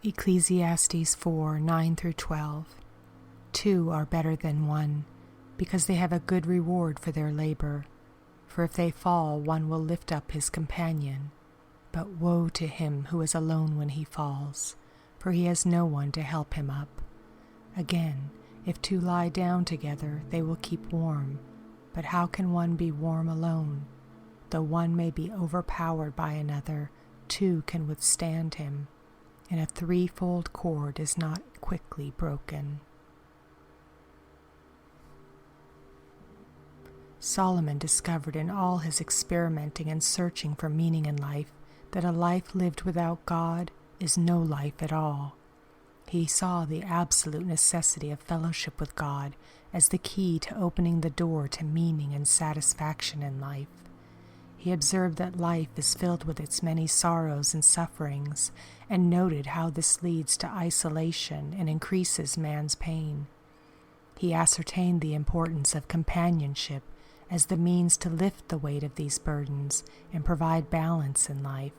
Ecclesiastes 4:9-12. 2 are better than 1, because they have a good reward for their labor. For if they fall, one will lift up his companion. But woe to him who is alone when he falls, for he has no one to help him up. Again, if 2 lie down together, they will keep warm. But how can one be warm alone? Though one may be overpowered by another, 2 can withstand him, and a threefold cord is not quickly broken. Solomon discovered in all his experimenting and searching for meaning in life that a life lived without God is no life at all. He saw the absolute necessity of fellowship with God as the key to opening the door to meaning and satisfaction in life. He observed that life is filled with its many sorrows and sufferings, and noted how this leads to isolation and increases man's pain. He ascertained the importance of companionship as the means to lift the weight of these burdens and provide balance in life.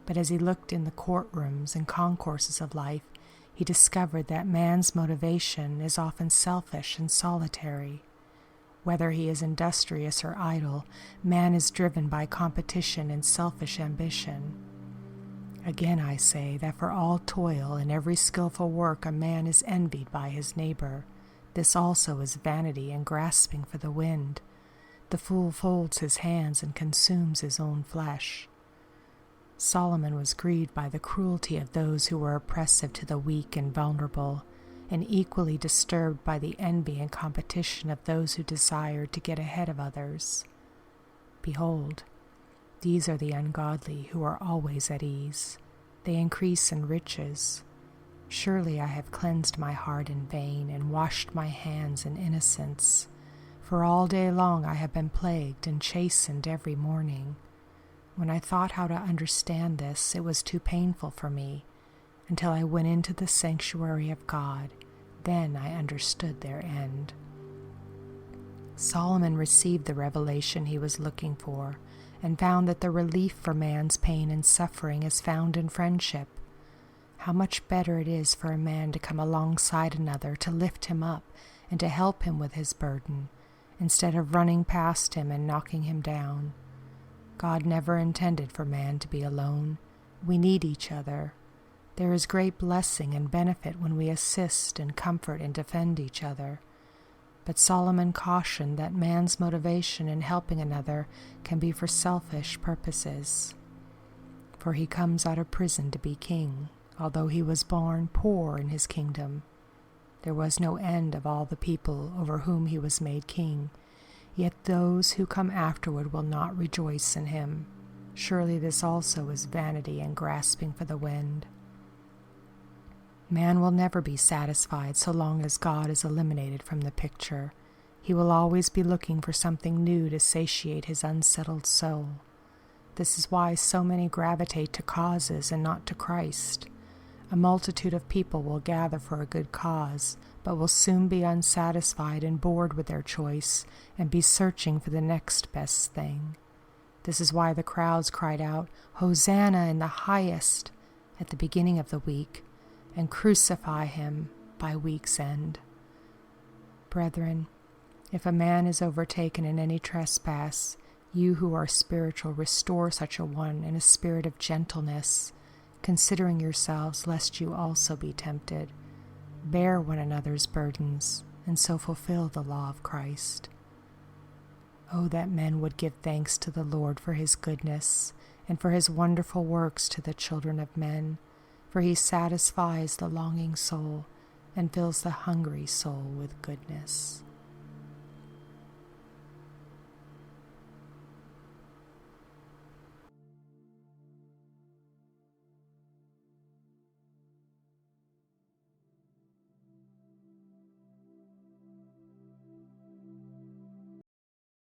But as he looked in the courtrooms and concourses of life, he discovered that man's motivation is often selfish and solitary. Whether he is industrious or idle, man is driven by competition and selfish ambition. Again I say that for all toil and every skillful work a man is envied by his neighbor. This also is vanity and grasping for the wind. The fool folds his hands and consumes his own flesh. Solomon was grieved by the cruelty of those who were oppressive to the weak and vulnerable, and equally disturbed by the envy and competition of those who desired to get ahead of others. Behold, these are the ungodly who are always at ease. They increase in riches. Surely I have cleansed my heart in vain and washed my hands in innocence. For all day long I have been plagued and chastened every morning. When I thought how to understand this, it was too painful for me, until I went into the sanctuary of God. Then I understood their end. Solomon received the revelation he was looking for, and found that the relief for man's pain and suffering is found in friendship. How much better it is for a man to come alongside another to lift him up and to help him with his burden, instead of running past him and knocking him down. God never intended for man to be alone. We need each other. There is great blessing and benefit when we assist and comfort and defend each other. But Solomon cautioned that man's motivation in helping another can be for selfish purposes. For he comes out of prison to be king, although he was born poor in his kingdom. There was no end of all the people over whom he was made king, yet those who come afterward will not rejoice in him. Surely this also is vanity and grasping for the wind. Man will never be satisfied so long as God is eliminated from the picture. He will always be looking for something new to satiate his unsettled soul. This is why so many gravitate to causes and not to Christ. A multitude of people will gather for a good cause, but will soon be unsatisfied and bored with their choice and be searching for the next best thing. This is why the crowds cried out, "Hosanna in the highest," at the beginning of the week, and "Crucify him" by week's end. Brethren, if a man is overtaken in any trespass, you who are spiritual restore such a one in a spirit of gentleness, considering yourselves lest you also be tempted. Bear one another's burdens, and so fulfill the law of Christ. Oh, that men would give thanks to the Lord for his goodness, and for his wonderful works to the children of men, for he satisfies the longing soul and fills the hungry soul with goodness.